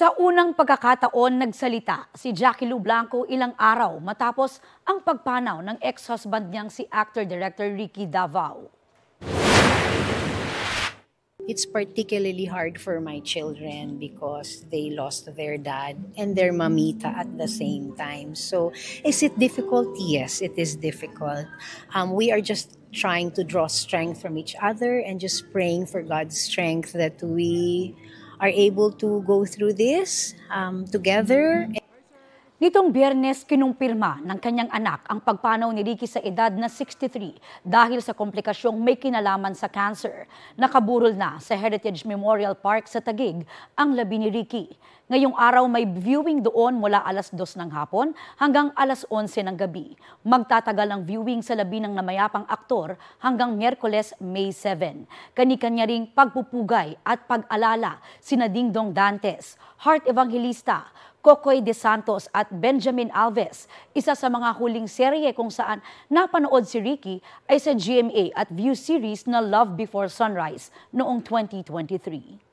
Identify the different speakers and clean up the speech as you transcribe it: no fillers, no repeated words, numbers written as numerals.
Speaker 1: Sa unang pagkakataon nagsalita si Jackie Lou Blanco ilang araw matapos ang pagpanaw ng ex-husband niyang si actor-director Ricky Davao.
Speaker 2: It's particularly hard for my children because they lost their dad and their mamita at the same time. So, is it difficult? Yes, it is difficult. We are just trying to draw strength from each other and just praying for God's strength that we are able to go through this together.
Speaker 1: Nitong Biyernes, kinumpirma ng kanyang anak ang pagpanaw ni Ricky sa edad na 63 dahil sa komplikasyong may kinalaman sa cancer. Nakaburol na sa Heritage Memorial Park sa Taguig ang labi ni Ricky. Ngayong araw may viewing doon mula alas 2 ng hapon hanggang alas 11 ng gabi. Magtatagal ang viewing sa labi ng namayapang aktor hanggang Miyerkules, May 7. Kani-kanya ring pagpupugay at pag-alala sina Dingdong Dantes, Heart Evangelista, Kokoy De Santos at Benjamin Alves. Isa sa mga huling serye kung saan napanood si Ricky ay sa GMA at View series na Love Before Sunrise noong 2023.